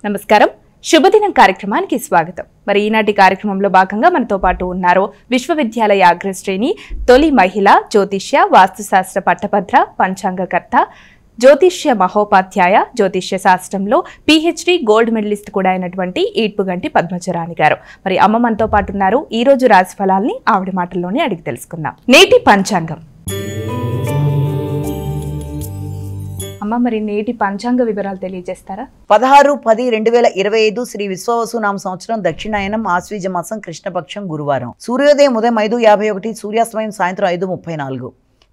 నమస్కారం. శుభదినం కార్యక్రమానికి స్వాగతం. మరి ఈనాటి కార్యక్రమంలో భాగంగా మనతో పాటు ఉన్నారు విశ్వవిద్యాలయ అగ్రశ్రేణి తొలి మహిళ జ్యోతిష్య వాస్తుశాస్త్ర పట్టభద్ర పంచాంగకర్త జ్యోతిష్య మహోపాధ్యాయ జ్యోతిష్య శాస్త్రంలో PhD గోల్డ్ మెడలిస్ట్ కూడా అయినటువంటి ఈడ్పుగంటి పద్మచరాణి గారు. మరి అమ్మ మనతో పాటు ఉన్నారు. ఈ రోజు రాశి ఫలాల్ని ఆవిడ మాటల్లోనే అడిగి తెలుసుకుందాం. నేటి పంచాంగం. అమ్మ, మరి నేటి పంచాంగ వివరాలు తెలియజేస్తారా? 16-10-2025 శ్రీ విశ్వవసునామ సంవత్సరం దక్షిణాయనం ఆశ్వీజ మాసం కృష్ణపక్షం గురువారం. సూర్యోదయం ఉదయం 5:51, సూర్యాస్తమయం సాయంత్రం 5:34.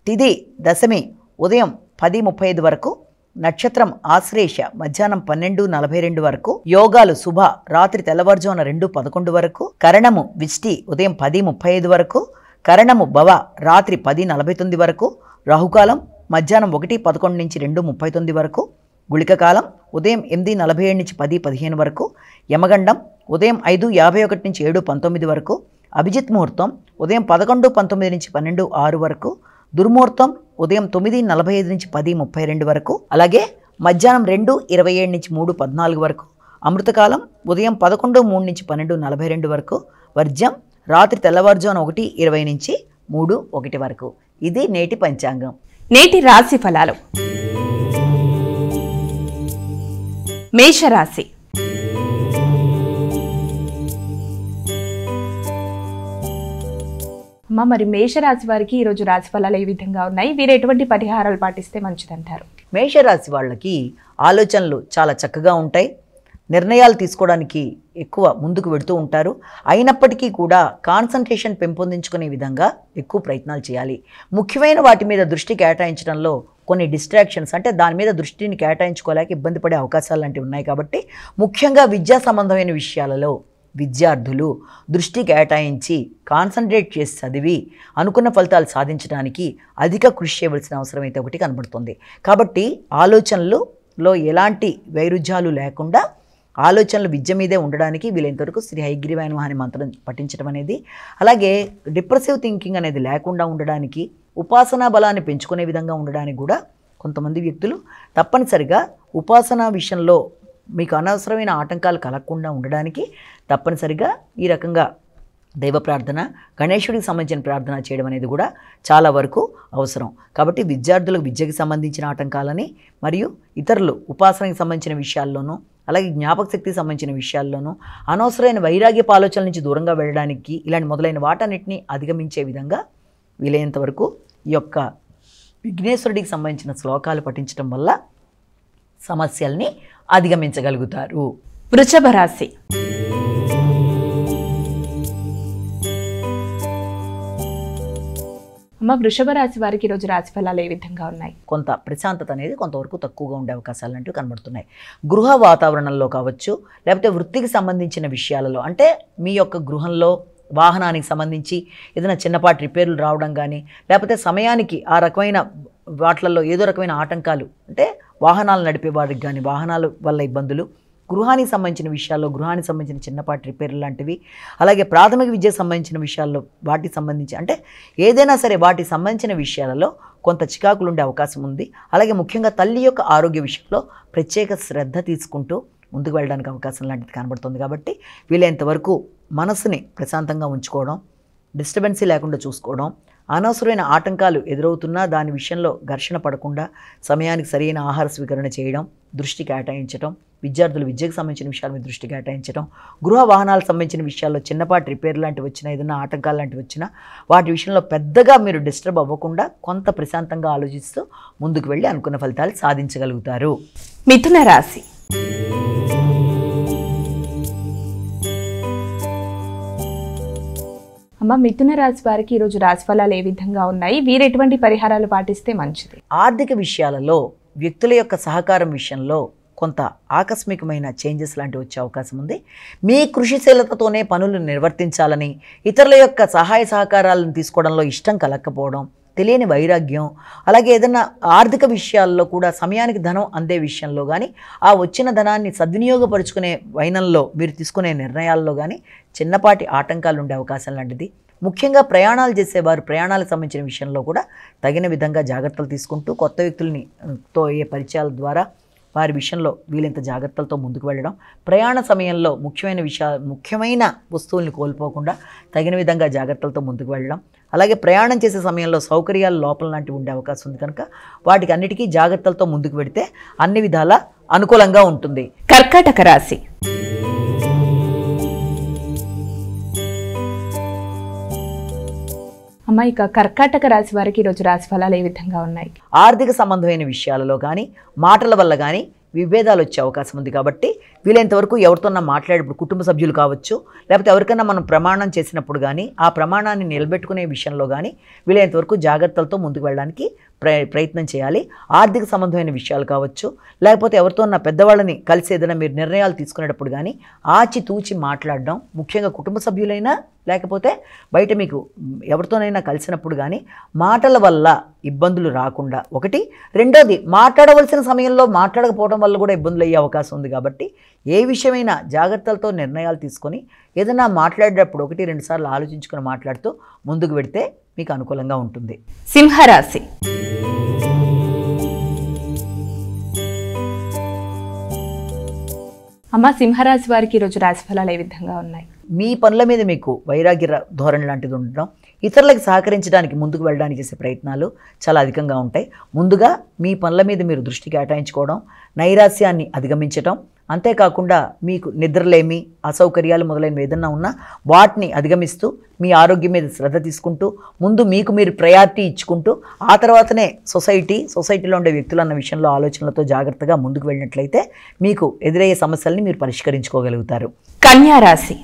తిథి దశమి ఉదయం 10:35 వరకు. నక్షత్రం ఆశ్లేష మధ్యాహ్నం 12:42 వరకు. యోగాలు శుభ రాత్రి తెల్లవారుజామున 2:11 వరకు. కరణము విష్టి ఉదయం 10:35 వరకు. కరణము భవ రాత్రి 10:49 వరకు. రాహుకాలం మధ్యాహ్నం 1:11 నుంచి 2:39 వరకు. గుళిక కాలం ఉదయం 8:47 నుంచి 10:15 వరకు. యమగండం ఉదయం 5:51 నుంచి 7:19 వరకు. అభిజిత్ ముహూర్తం ఉదయం 11:19 నుంచి 12:06 వరకు. దుర్ముహూర్తం ఉదయం 9:45 నుంచి 10:32 వరకు. అలాగే మధ్యాహ్నం 2:27 నుంచి 3:14 వరకు. అమృతకాలం ఉదయం 11:03 నుంచి 12:42 వరకు. వర్జ్యం రాత్రి తెల్లవారుజామున 1:20 నుంచి 3:01 వరకు. ఇది నేటి పంచాంగం. నేటి రాశి ఫలాలు. మేషరాశి. అమ్మ, మరి మేషరాశి వారికి ఈ రోజు రాశి ఫలాలు ఏ విధంగా ఉన్నాయి? వీరు ఎటువంటి పరిహారాలు పాటిస్తే మంచిదంటారు? మేషరాశి వాళ్ళకి ఆలోచనలు చాలా చక్కగా ఉంటాయి. నిర్ణయాలు తీసుకోవడానికి ఎక్కువ ముందుకు వెడుతూ ఉంటారు. అయినప్పటికీ కూడా కాన్సంట్రేషన్ పెంపొందించుకునే విధంగా ఎక్కువ ప్రయత్నాలు చేయాలి. ముఖ్యమైన వాటి మీద దృష్టి కేటాయించడంలో కొన్ని డిస్ట్రాక్షన్స్, అంటే దాని మీద దృష్టిని కేటాయించుకోలేక ఇబ్బంది పడే అవకాశాలు లాంటివి ఉన్నాయి. కాబట్టి ముఖ్యంగా విద్యా సంబంధమైన విషయాలలో విద్యార్థులు దృష్టి కేటాయించి కాన్సన్ట్రేట్ చేసి చదివి అనుకున్న ఫలితాలు సాధించడానికి అధిక కృషి చేయవలసిన అవసరం అయితే ఒకటి కనబడుతుంది. కాబట్టి ఆలోచనలలో ఎలాంటి వైరుధ్యాలు లేకుండా ఆలోచనలు విద్య మీదే ఉండడానికి వీలైనంతవరకు శ్రీ హయగ్రీవాయ నమః అనే మంత్రం పఠించడం అనేది, అలాగే డిప్రెసివ్ థింకింగ్ అనేది లేకుండా ఉండడానికి, ఉపాసనా బలాన్ని పెంచుకునే విధంగా ఉండడానికి కూడా కొంతమంది వ్యక్తులు తప్పనిసరిగా ఉపాసనా విషయంలో మీకు అనవసరమైన ఆటంకాలు కలగకుండా ఉండడానికి తప్పనిసరిగా ఈ రకంగా దైవ ప్రార్థన, గణేశుడికి సంబంధించిన ప్రార్థన చేయడం అనేది కూడా చాలా వరకు అవసరం. కాబట్టి విద్యార్థులకు విద్యకి సంబంధించిన ఆటంకాలని మరియు ఇతరులు ఉపాసనకి సంబంధించిన విషయాల్లోనూ, అలాగే జ్ఞాపక శక్తికి సంబంధించిన విషయాల్లోనూ, అనవసరమైన వైరాగ్యపు ఆలోచనల నుంచి దూరంగా వెళ్ళడానికి, ఇలాంటి మొదలైన వాటన్నిటిని అధిగమించే విధంగా వీలైనంత వరకు ఈ యొక్క విఘ్నేశ్వరుడికి సంబంధించిన శ్లోకాలు పఠించడం వల్ల సమస్యల్ని అధిగమించగలుగుతారు. వృషభ రాశి. అమ్మ, వృషభ రాశి వారికి ఈరోజు రాశి ఫలాలు ఏ విధంగా ఉన్నాయి? కొంత ప్రశాంతత అనేది కొంతవరకు తక్కువగా ఉండే అవకాశాలు అంటూ కనబడుతున్నాయి. గృహ వాతావరణంలో కావచ్చు, లేకపోతే వృత్తికి సంబంధించిన విషయాలలో, అంటే మీ యొక్క గృహంలో వాహనానికి సంబంధించి ఏదైనా చిన్నపాటి రిపేర్లు రావడం కానీ, లేకపోతే సమయానికి ఆ రకమైన వాటిలలో ఏదో రకమైన ఆటంకాలు, అంటే వాహనాలు నడిపే వారికి కానీ వాహనాల వల్ల ఇబ్బందులు, గృహానికి సంబంధించిన విషయాల్లో గృహానికి సంబంధించిన చిన్నపాటి రిపేర్లు లాంటివి, అలాగే ప్రాథమిక విద్యకు సంబంధించిన విషయాల్లో వాటికి సంబంధించి, అంటే ఏదైనా సరే వాటికి సంబంధించిన విషయాలలో కొంత చికాకులు ఉండే అవకాశం ఉంది. అలాగే ముఖ్యంగా తల్లి యొక్క ఆరోగ్య విషయంలో ప్రత్యేక శ్రద్ధ తీసుకుంటూ ముందుకు వెళ్ళడానికి అవకాశం లాంటిది కనబడుతుంది. కాబట్టి వీలైనంత వరకు మనసుని ప్రశాంతంగా ఉంచుకోవడం, డిస్టర్బెన్సీ లేకుండా చూసుకోవడం, అనవసరమైన ఆటంకాలు ఎదురవుతున్నా దాని విషయంలో ఘర్షణ పడకుండా సమయానికి సరైన ఆహార స్వీకరణ చేయడం, దృష్టి కేటాయించడం, విద్యార్థులు విద్యకు సంబంధించిన విషయాల మీద దృష్టి కేటాయించడం, గృహ వాహనాలకు సంబంధించిన విషయాల్లో చిన్నపాటి రిపేర్ లాంటివి వచ్చినా, ఏదైనా ఆటంకాలు లాంటివి వచ్చినా వాటి విషయంలో పెద్దగా మీరు డిస్టర్బ్ అవ్వకుండా కొంత ప్రశాంతంగా ఆలోచిస్తూ ముందుకు వెళ్ళి అనుకున్న ఫలితాలు సాధించగలుగుతారు. మిథున రాశి. అమ్మ, మిథున రాశి వారికి ఈరోజు రాశి ఫలాలు ఏ విధంగా ఉన్నాయి? వీరు ఎటువంటి పరిహారాలు పాటిస్తే మంచిది? ఆర్థిక విషయాలలో వ్యక్తుల యొక్క సహకారం విషయంలో కొంత ఆకస్మికమైన చేంజెస్ లాంటివి వచ్చే అవకాశం ఉంది. మీ కృషిశీలతతోనే పనులు నిర్వర్తించాలని, ఇతరుల యొక్క సహాయ సహకారాలను తీసుకోవడంలో ఇష్టం కలగకపోవడం, తెలియని వైరాగ్యం, అలాగే ఏదైనా ఆర్థిక విషయాల్లో కూడా సమయానికి ధనం అందే విషయంలో కానీ, ఆ వచ్చిన ధనాన్ని సద్వినియోగపరుచుకునే వైనంలో మీరు తీసుకునే నిర్ణయాల్లో కానీ చిన్నపాటి ఆటంకాలు ఉండే అవకాశం లాంటిది. ముఖ్యంగా ప్రయాణాలు చేసేవారు ప్రయాణాలకు సంబంధించిన విషయంలో కూడా తగిన విధంగా జాగ్రత్తలు తీసుకుంటూ కొత్త వ్యక్తుల్ని తో ఏ పరిచయాల ద్వారా వారి విషయంలో వీలైనంత జాగ్రత్తలతో ముందుకు వెళ్ళడం, ప్రయాణ సమయంలో ముఖ్యమైన వస్తువుల్ని కోల్పోకుండా తగిన విధంగా జాగ్రత్తలతో ముందుకు వెళ్ళడం, అలాగే ప్రయాణం చేసే సమయంలో సౌకర్యాలు లోపల లాంటివి ఉండే అవకాశం ఉంది కనుక వాటికి అన్నిటికీ జాగ్రత్తలతో ముందుకు వెడితే అన్ని విధాలా అనుకూలంగా ఉంటుంది. కర్కాటక రాశి. అమ్మ, ఇక కర్కాటక రాశి వారికి ఈరోజు రాశి ఫలాలు ఏ విధంగా ఉన్నాయి? ఆర్థిక సంబంధమైన విషయాలలో కానీ మాటల వల్ల కానీ విభేదాలు వచ్చే అవకాశం ఉంది కాబట్టి వీలైనంతవరకు ఎవరితోన్నా మాట్లాడేప్పుడు కుటుంబ సభ్యులు కావచ్చు, లేకపోతే ఎవరికైనా మనం ప్రమాణం చేసినప్పుడు కానీ ఆ ప్రమాణాన్ని నిలబెట్టుకునే విషయంలో కానీ వీలైనంతవరకు జాగ్రత్తలతో ముందుకు వెళ్ళడానికి ప్రయత్నం చేయాలి. ఆర్థిక సంబంధమైన విషయాలు కావచ్చు, లేకపోతే ఎవరితోన్నా పెద్దవాళ్ళని కలిసి ఏదైనా మీరు నిర్ణయాలు తీసుకునేటప్పుడు కానీ ఆచితూచి మాట్లాడడం, ముఖ్యంగా కుటుంబ సభ్యులైనా లేకపోతే బయట మీకు ఎవరితోనైనా కలిసినప్పుడు కానీ మాటల వల్ల ఇబ్బందులు రాకుండా ఒకటి, రెండోది మాట్లాడవలసిన సమయంలో మాట్లాడకపోవడం వల్ల కూడా ఇబ్బందులు అయ్యే అవకాశం ఉంది కాబట్టి ఏ విషయమైనా జాగ్రత్తలతో నిర్ణయాలు తీసుకొని ఏదైనా మాట్లాడేటప్పుడు 1-2 సార్లు ఆలోచించుకొని మాట్లాడుతూ ముందుకు వెడితే మీకు అనుకూలంగా ఉంటుంది. సింహరాశి. అమ్మ, సింహరాశి వారికి ఈరోజు రాశి ఫలాలు ఏ విధంగా ఉన్నాయి? మీ పనుల మీద మీకు వైరాగ్య ధోరణి లాంటిది ఉండడం, ఇతరులకు సహకరించడానికి ముందుకు వెళ్ళడానికి చేసే ప్రయత్నాలు చాలా అధికంగా ఉంటాయి. ముందుగా మీ పనుల మీద మీరు దృష్టి కేటాయించుకోవడం, నైరాశ్యాన్ని అధిగమించడం, అంతేకాకుండా మీకు నిద్రలేమి, అసౌకర్యాలు మొదలైనవి ఏదన్నా ఉన్నా వాటిని అధిగమిస్తూ మీ ఆరోగ్యం మీద శ్రద్ధ తీసుకుంటూ ముందు మీకు మీరు ప్రయారిటీ ఇచ్చుకుంటూ ఆ తర్వాతనే సొసైటీలో ఉండే వ్యక్తులు అన్న విషయంలో ఆలోచనలతో జాగ్రత్తగా ముందుకు వెళ్ళినట్లయితే మీకు ఎదురయ్యే సమస్యల్ని మీరు పరిష్కరించుకోగలుగుతారు. కన్యా రాశి.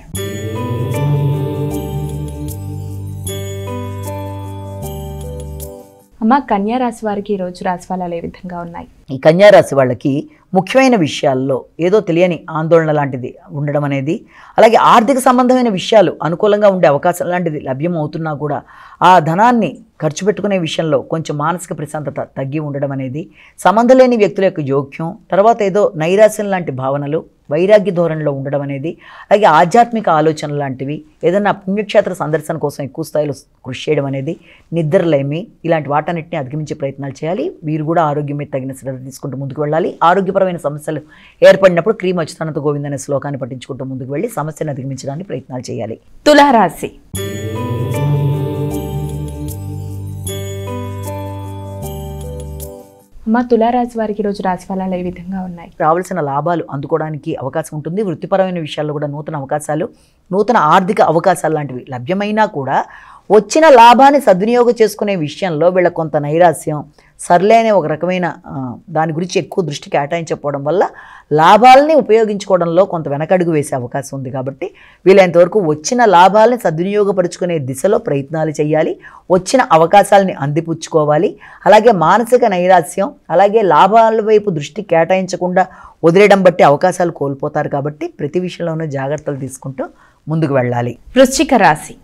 అమ్మ, కన్యా రాశి వారికి ఈరోజు రాశి ఫలాలు ఏ విధంగా ఉన్నాయి? ఈ కన్యా రాశి వాళ్ళకి ముఖ్యమైన విషయాల్లో ఏదో తెలియని ఆందోళన లాంటిది ఉండడం అనేది, అలాగే ఆర్థిక సంబంధమైన విషయాలు అనుకూలంగా ఉండే అవకాశం లాంటిది లభ్యం అవుతున్నా కూడా ఆ ధనాన్ని ఖర్చు పెట్టుకునే విషయంలో కొంచెం మానసిక ప్రశాంతత తగ్గి ఉండడం అనేది, సంబంధం లేని వ్యక్తుల యొక్క జోక్యం, తర్వాత ఏదో నైరాశ్యం లాంటి భావనలు, వైరాగ్య ధోరణిలో ఉండడం అనేది, అలాగే ఆధ్యాత్మిక ఆలోచనలు లాంటివి, ఏదైనా పుణ్యక్షేత్ర సందర్శన కోసం ఎక్కువ స్థాయిలో కృషి చేయడం అనేది, నిద్రలేమి, ఇలాంటి వాటన్నిటిని అధిగమించే ప్రయత్నాలు చేయాలి. వీరు కూడా ఆరోగ్యం మీద తగిన శ్రద్ధ తీసుకుంటూ ముందుకు వెళ్ళాలి. ఆరోగ్యపరమైన సమస్యలు ఏర్పడినప్పుడు క్రీమ్ అచ్యుతానంత గోవింద అనే శ్లోకాన్ని పఠించుకుంటూ ముందుకు వెళ్ళి సమస్యను అధిగమించడానికి ప్రయత్నాలు చేయాలి. తులారాశి. అమ్మ, తులారాశి వారికి ఈరోజు రాశి ఫలాలు ఏ విధంగా ఉన్నాయి? రావాల్సిన లాభాలు అందుకోవడానికి అవకాశం ఉంటుంది. వృత్తిపరమైన విషయాల్లో కూడా నూతన అవకాశాలు, నూతన ఆర్థిక అవకాశాలు లాంటివి లభ్యమైనా కూడా వచ్చిన లాభాన్ని సద్వినియోగం చేసుకునే విషయంలో వీళ్ళ కొంత నైరాశ్యం, సర్లే అనే ఒక రకమైన దాని గురించి ఎక్కువ దృష్టి కేటాయించకపోవడం వల్ల లాభాలని ఉపయోగించుకోవడంలో కొంత వెనకడుగు వేసే అవకాశం ఉంది. కాబట్టి వీలైనంతవరకు వచ్చిన లాభాలని సద్వినియోగపరుచుకునే దిశలో ప్రయత్నాలు చేయాలి. వచ్చిన అవకాశాలని అందిపుచ్చుకోవాలి. అలాగే మానసిక నైరాశ్యం, అలాగే లాభాల వైపు దృష్టి కేటాయించకుండా వదిలేయడం బట్టి అవకాశాలు కోల్పోతారు. కాబట్టి ప్రతి విషయంలోనూ జాగ్రత్తలు తీసుకుంటూ ముందుకు వెళ్ళాలి. వృశ్చిక రాశి.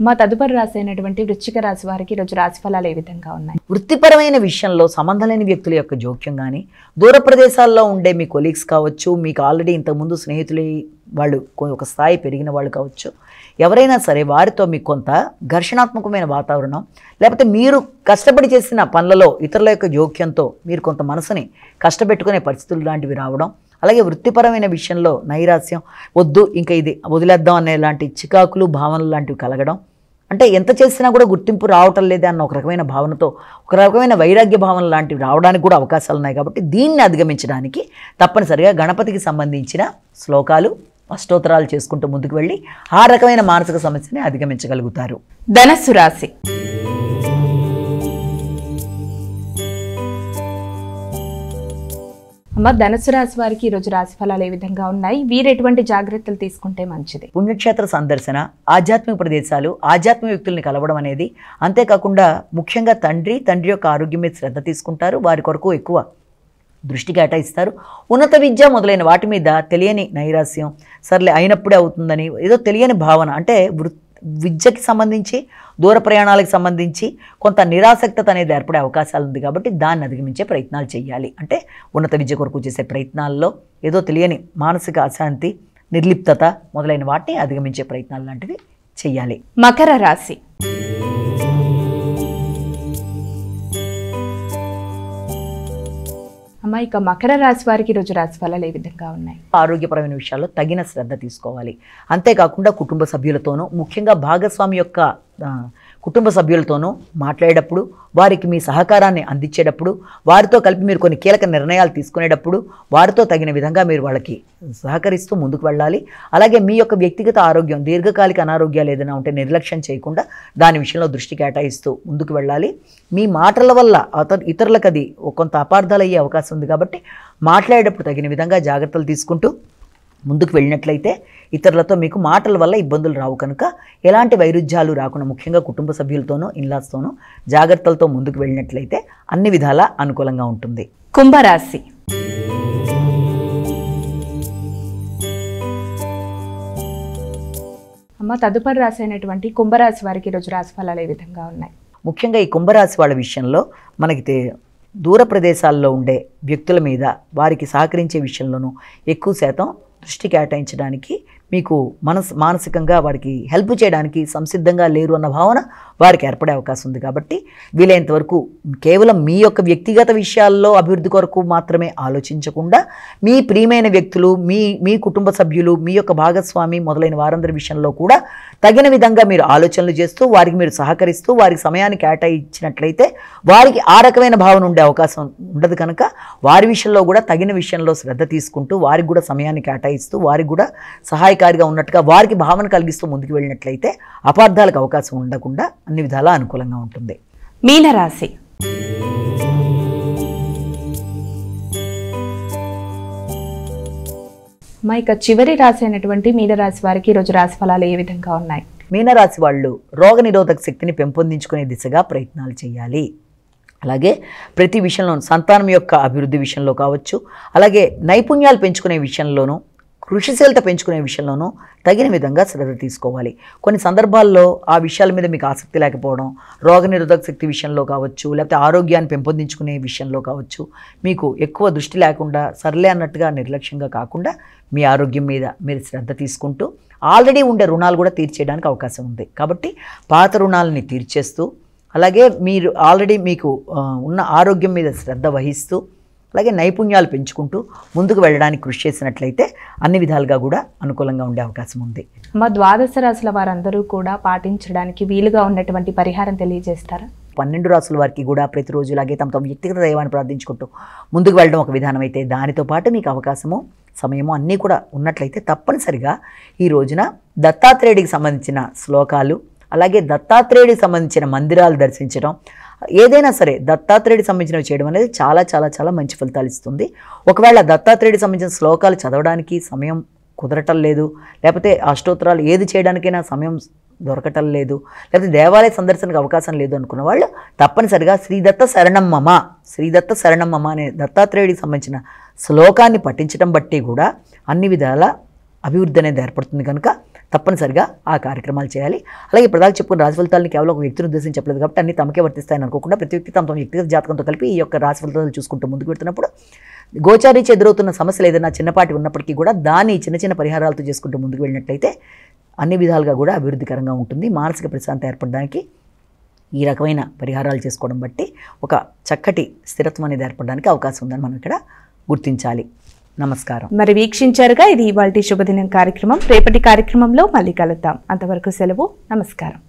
మా తదుపరి రాశి అయినటువంటి వృశ్చిక రాశి వారికి ఈరోజు రాశి ఫలాలు ఏ విధంగా ఉన్నాయి? వృత్తిపరమైన విషయంలో సంబంధం లేని వ్యక్తుల యొక్క జోక్యం కానీ, దూర ప్రదేశాల్లో ఉండే మీ కొలీగ్స్ కావచ్చు, మీకు ఆల్రెడీ ఇంతకుముందు స్నేహితులు వాళ్ళు ఒక స్థాయి పెరిగిన వాళ్ళు కావచ్చు, ఎవరైనా సరే వారితో మీకు కొంత ఘర్షణాత్మకమైన వాతావరణం, లేకపోతే మీరు కష్టపడి చేసిన పనులలో ఇతరుల యొక్క జోక్యంతో మీరు కొంత మనసుని కష్టపెట్టుకునే పరిస్థితులు లాంటివి రావడం, అలాగే వృత్తిపరమైన విషయంలో నైరాశ్యం, వద్దు ఇంకా ఇది వదిలేద్దాం అనే లాంటి చికాకులు భావనలు లాంటివి కలగడం, అంటే ఎంత చేసినా కూడా గుర్తింపు రావటం లేదే అన్న ఒక రకమైన భావనతో ఒక రకమైన వైరాగ్య భావన లాంటివి రావడానికి కూడా అవకాశాలు ఉన్నాయి. కాబట్టి దీన్ని అధిగమించడానికి తప్పనిసరిగా గణపతికి సంబంధించిన శ్లోకాలు, అష్టోత్తరాలు చేసుకుంటూ ముందుకు వెళ్ళి ఆ రకమైన మానసిక సమస్యని అధిగమించగలుగుతారు. ధనస్సు రాశి. అమ్మ, ధనుసు రాశి వారికి ఈరోజు రాశి ఫలాలు ఏ విధంగా ఉన్నాయి? వీరు ఎటువంటి జాగ్రత్తలు తీసుకుంటే మంచిది? పుణ్యక్షేత్ర సందర్శన, ఆధ్యాత్మిక ప్రదేశాలు, ఆధ్యాత్మిక వ్యక్తుల్ని కలవడం అనేది, అంతేకాకుండా ముఖ్యంగా తండ్రి యొక్క ఆరోగ్యం మీద శ్రద్ధ తీసుకుంటారు. వారి కొరకు ఎక్కువ దృష్టి కేటాయిస్తారు. ఉన్నత విద్య మొదలైన వాటి మీద తెలియని నైరాశ్యం, సర్లే అయినప్పుడే అవుతుందని ఏదో తెలియని భావన, అంటే విద్యకి సంబంధించి దూర ప్రయాణాలకు సంబంధించి కొంత నిరాసక్తత అనేది ఏర్పడే అవకాశాలు ఉంది. కాబట్టి దాన్ని అధిగమించే ప్రయత్నాలు చేయాలి. అంటే ఉన్నత విద్య కొరకు చేసే ప్రయత్నాల్లో ఏదో తెలియని మానసిక అశాంతి, నిర్లిప్తత మొదలైన వాటిని అధిగమించే ప్రయత్నాలు లాంటివి చేయాలి. మకర రాశి. అమ్మ, ఇక మకర రాశి వారికి ఈరోజు రాశి ఫలాలు ఏ విధంగా ఉన్నాయి? ఆరోగ్యపరమైన విషయాల్లో తగిన శ్రద్ధ తీసుకోవాలి. అంతేకాకుండా కుటుంబ సభ్యులతోనూ, ముఖ్యంగా భాగస్వామి యొక్క కుటుంబ సభ్యులతోనూ మాట్లాడేటప్పుడు, వారికి మీ సహకారాన్ని అందించేటప్పుడు, వారితో కలిపి మీరు కొన్ని కీలక నిర్ణయాలు తీసుకునేటప్పుడు వారితో తగిన విధంగా మీరు వాళ్ళకి సహకరిస్తూ ముందుకు వెళ్ళాలి. అలాగే మీ యొక్క వ్యక్తిగత ఆరోగ్యం, దీర్ఘకాలిక అనారోగ్యాలు ఏదైనా ఉంటే నిర్లక్ష్యం చేయకుండా దాని విషయంలో దృష్టి కేటాయిస్తూ ముందుకు వెళ్ళాలి. మీ మాటల వల్ల ఇతరులకు అది కొంత అపార్థాలు అయ్యే అవకాశం ఉంది కాబట్టి మాట్లాడేటప్పుడు తగిన విధంగా జాగ్రత్తలు తీసుకుంటూ ముందుకు వెళ్ళినట్లయితే ఇతరులతో మీకు మాటల వల్ల ఇబ్బందులు రావు కనుక ఎలాంటి వైరుధ్యాలు రాకుండా ముఖ్యంగా కుటుంబ సభ్యులతోనూ, ఇన్లాస్తోనూ జాగ్రత్తలతో ముందుకు వెళ్ళినట్లయితే అన్ని విధాలా అనుకూలంగా ఉంటుంది. కుంభరాశి. అమ్మ, తదుపరి రాశి అయినటువంటి కుంభరాశి వారికి ఈరోజు రాశి ఫలాలు ఏ విధంగా ఉన్నాయి? ముఖ్యంగా ఈ కుంభరాశి వాళ్ళ విషయంలో మనకి దూర ప్రదేశాల్లో ఉండే వ్యక్తుల మీద, వారికి సహకరించే విషయంలోనూ ఎక్కువ శాతం దృష్టి కేటాయించడానికి, మీకు మానసికంగా వారికి హెల్ప్ చేయడానికి సంసిద్ధంగా లేరు అన్న భావన వారికి ఏర్పడే అవకాశం ఉంది. కాబట్టి వీలైనంత వరకు కేవలం మీ యొక్క వ్యక్తిగత విషయాల్లో అభివృద్ధి కొరకు మాత్రమే ఆలోచించకుండా మీ ప్రియమైన వ్యక్తులు, మీ కుటుంబ సభ్యులు, మీ యొక్క భాగస్వామి మొదలైన వారందరి విషయంలో కూడా తగిన విధంగా మీరు ఆలోచనలు చేస్తూ వారికి మీరు సహకరిస్తూ వారికి సమయాన్ని కేటాయించినట్లయితే వారికి ఆ రకమైన భావన ఉండే అవకాశం ఉండదు కనుక వారి విషయంలో కూడా తగిన విషయంలో శ్రద్ధ తీసుకుంటూ వారికి కూడా సమయాన్ని కేటాయిస్తూ వారికి కూడా సహాయకారిగా ఉన్నట్టుగా వారికి భావన కలిగిస్తూ ముందుకు వెళ్ళినట్లయితే అపార్థాలకు అవకాశం ఉండకుండా అన్ని విధాలా అనుకూలంగా ఉంటుంది. మీనరాశి. ఇక చివరి రాశి అయినటువంటి మీనరాశి వారికి ఈరోజు రాశి ఫలాలు ఏ విధంగా ఉన్నాయి? మీనరాశి వాళ్ళు రోగనిరోధక శక్తిని పెంపొందించుకునే దిశగా ప్రయత్నాలు చేయాలి. అలాగే ప్రతి విషయంలో సంతానం యొక్క అభివృద్ధి విషయంలో కావచ్చు, అలాగే నైపుణ్యాలు పెంచుకునే విషయంలోనూ, కృషిశీలత పెంచుకునే విషయంలోనూ తగిన విధంగా శ్రద్ధ తీసుకోవాలి. కొన్ని సందర్భాల్లో ఆ విషయాల మీద మీకు ఆసక్తి లేకపోవడం, రోగనిరోధక శక్తి విషయంలో కావచ్చు, లేకపోతే ఆరోగ్యాన్ని పెంపొందించుకునే విషయంలో కావచ్చు, మీకు ఎక్కువ దృష్టి లేకుండా సర్లే అన్నట్టుగా నిర్లక్ష్యంగా కాకుండా మీ ఆరోగ్యం మీద మీరు శ్రద్ధ తీసుకుంటూ ఆల్రెడీ ఉండే రుణాలు కూడా తీర్చేయడానికి అవకాశం ఉంది. కాబట్టి పాత రుణాలని తీర్చేస్తూ, అలాగే మీరు ఆల్రెడీ మీకు ఉన్న ఆరోగ్యం మీద శ్రద్ధ వహిస్తూ, అలాగే నైపుణ్యాలు పెంచుకుంటూ ముందుకు వెళ్ళడానికి కృషి చేసినట్లయితే అన్ని విధాలుగా కూడా అనుకూలంగా ఉండే అవకాశం ఉంది. మా ద్వాదశ రాశుల వారందరూ కూడా పాటించడానికి వీలుగా ఉన్నటువంటి పరిహారం తెలియజేస్తారా? 12 రాసుల వారికి కూడా ప్రతిరోజు ఇలాగే తమ వ్యక్తిగత దైవాన్ని ప్రార్థించుకుంటూ ముందుకు వెళ్ళడం ఒక విధానం అయితే, దానితో పాటు మీకు అవకాశము, సమయము అన్నీ కూడా ఉన్నట్లయితే తప్పనిసరిగా ఈ రోజున దత్తాత్రేయుడికి సంబంధించిన శ్లోకాలు, అలాగే దత్తాత్రేయుడికి సంబంధించిన మందిరాలు దర్శించడం, ఏదైనా సరే దత్తాత్రేయుడికి సంబంధించినవి చేయడం అనేది చాలా చాలా చాలా మంచి ఫలితాలు ఇస్తుంది. ఒకవేళ దత్తాత్రేయుడికి సంబంధించిన శ్లోకాలు చదవడానికి సమయం కుదరటం లేదు, లేకపోతే అష్టోత్తరాలు ఏది చేయడానికైనా సమయం దొరకటం లేదు, లేకపోతే దేవాలయ సందర్శనకు అవకాశం లేదు అనుకున్న వాళ్ళు తప్పనిసరిగా శ్రీదత్త శరణమ్మమ అనే దత్తాత్రేయుడికి సంబంధించిన శ్లోకాన్ని పఠించడం బట్టి కూడా అన్ని విధాల అభివృద్ధి అనేది ఏర్పడుతుంది కనుక తప్పనిసరిగా ఆ కార్యక్రమాలు చేయాలి. అలాగే ప్రధాన చెప్పుకున్న రాశి ఫలితాలను కేవలం ఒక వ్యక్తిని ఉద్దేశించి చెప్పలేదు కాబట్టి అన్ని తమకే వర్తిస్తాయని అనుకోకుండా ప్రతి వ్యక్తి తమ వ్యక్తిగత జాతకంతో కలిపి ఈ యొక్క రాశి ఫలితాలు చూసుకుంటూ ముందుకు పెడుతున్నప్పుడు గోచారీచి ఎదురవుతున్న సమస్యలు ఏదైనా చిన్నపాటి ఉన్నప్పటికీ కూడా దాన్ని చిన్న చిన్న పరిహారాలతో చేసుకుంటూ ముందుకు వెళ్ళినట్లయితే అన్ని విధాలుగా కూడా అభివృద్ధికరంగా ఉంటుంది. మానసిక ప్రశాంతత ఏర్పడడానికి ఈ రకమైన పరిహారాలు చేసుకోవడం బట్టి ఒక చక్కటి స్థిరత్వం అనేది ఏర్పడడానికి అవకాశం ఉందని మనం ఇక్కడ గుర్తించాలి. నమస్కారం. మరి వీక్షించారుగా, ఇది ఇవాల్టి శుభదినం కార్యక్రమం. రేపటి కార్యక్రమంలో మళ్ళీ కలుద్దాం. అంతవరకు సెలవు. నమస్కారం.